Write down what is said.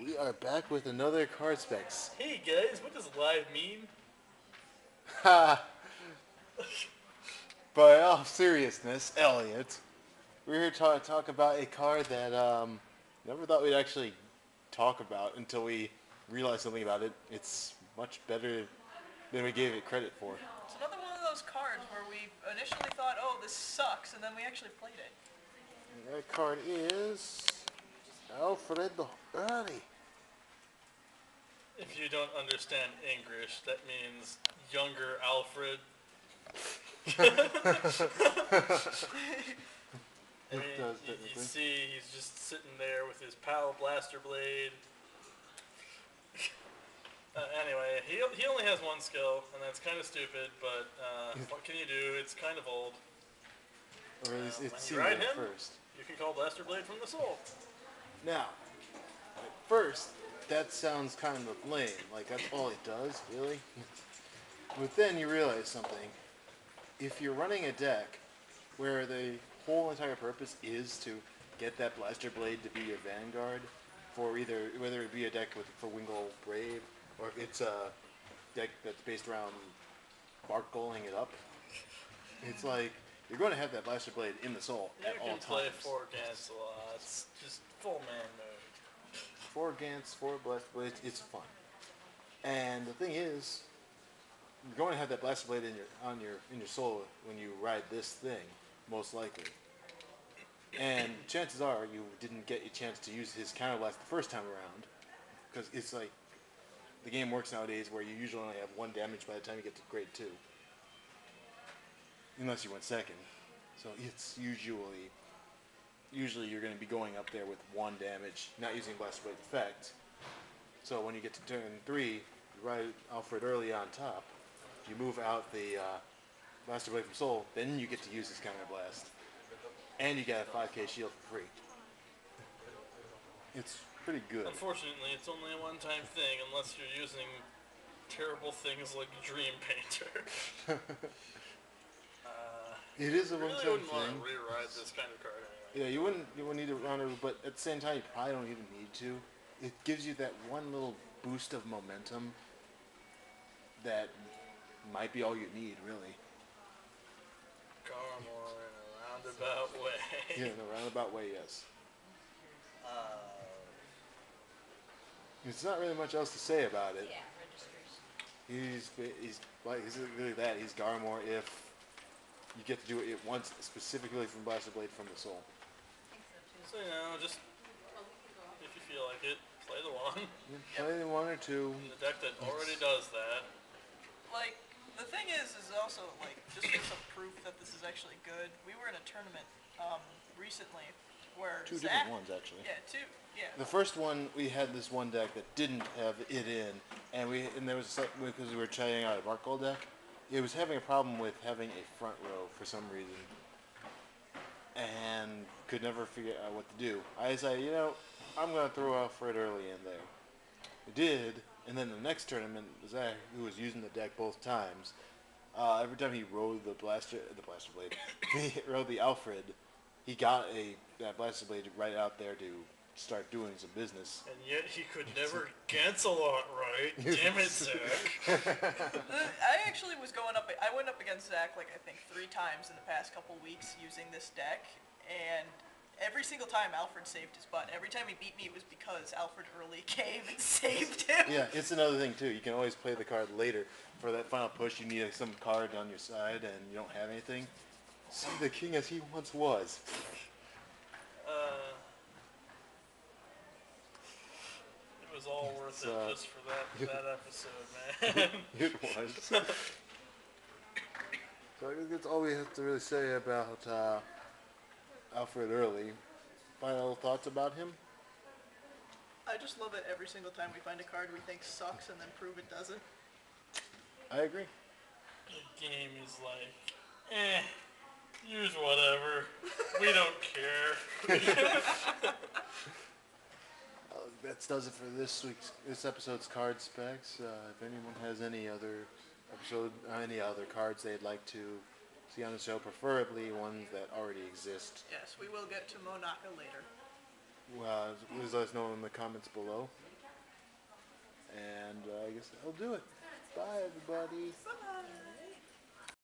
we are back with another card specs. Hey guys, what does live mean? Ha! But in all seriousness, Elliot, we're here to talk about a card that never thought we'd actually talk about until we realized something about it. It's much better than we gave it credit for. It's another one of those cards where we initially thought, oh, this sucks, and then we actually played it. And that card is Alfred the Early. If you don't understand English, that means younger Alfred. I mean, you see, he's just sitting there with his pal Blaster Blade. Anyway, he only has one skill, and that's kind of stupid, but what can you do? It's kind of old. Or at least it When seemed you ride at him, first. you can call Blaster Blade from the soul. Now, at first, that sounds kind of lame. Like, that's all it does, really? But then you realize something. If you're running a deck where the whole entire purpose is to get that Blaster Blade to be your vanguard, for either, whether it be a deck for Wingull Brave, or if it's a deck that's based around Bark-Gulling it up, it's like, you're going to have that Blaster Blade in the soul at all times. You can play 4 Ganslots, just full man mode. 4 Gants, 4 Blaster Blades, it's fun. And the thing is, you're going to have that Blaster Blade in your soul when you ride this thing, most likely. And chances are you didn't get a chance to use his counterblast the first time around, because it's like the game works nowadays where you usually only have 1 damage by the time you get to grade 2, unless you went second. So it's usually you're going to be going up there with 1 damage, not using Blaster Blade effect. So when you get to turn 3, you ride Alfred early on top. You move out the Blaster Blade from Soul, then you get to use his counterblast. And you get a 5k shield for free. It's pretty good. Unfortunately, it's only a one-time thing unless you're using terrible things like Dream Painter. It is a I really one-time wouldn't want thing. to rewrite this kind of card anyway. Yeah, you wouldn't need to run it, but at the same time, you probably don't even need to. It gives you that one little boost of momentum that might be all you need, really. Carmore in a roundabout way. Yeah, in a roundabout way, yes. There's not really much else to say about it. Yeah, registers. He's really that. He's Garmore if you get to do it once specifically from Blaster Blade from the Soul. So, just if you feel like it, play the one. Play 1 or 2. In the deck that already does that. Like, the thing is also, like, just for some proof that this is actually good, we were in a tournament recently where 2 Zach... different ones, actually. Yeah, 2, yeah. The first one, we had this one deck that didn't have it in, and there was because we were trying out a Bark-Gulling deck. It was having a problem with having a front row for some reason, and could never figure out what to do. I decided, I'm going to throw Alfred early in there. We did, and then the next tournament, Zach, who was using the deck both times, every time he rode the Blaster Blade, he rode the Alfred, he got that Blaster Blade right out there to start doing some business. And yet he could never cancel it right. Damn it, Zach. I actually I went up against Zach like I think 3 times in the past couple weeks using this deck, and every single time Alfred saved his butt. Every time he beat me it was because Alfred early came and saved him. Yeah, it's another thing too. You can always play the card later. For that final push you need some card on your side and you don't have anything. See the king as he once was. It was all worth it just for that episode, man. It was. So I guess that's all we have to really say about Alfred Early. Final thoughts about him? I just love it every single time we find a card we think sucks and then prove it doesn't. I agree. The game is like, use whatever. We don't care. That does it for this episode's card specs. If anyone has any other cards they'd like to see on the show, preferably ones that already exist, Yes, we will get to Monaka later. please let us know in the comments below. And I guess that'll do it. Bye, everybody. Bye-bye.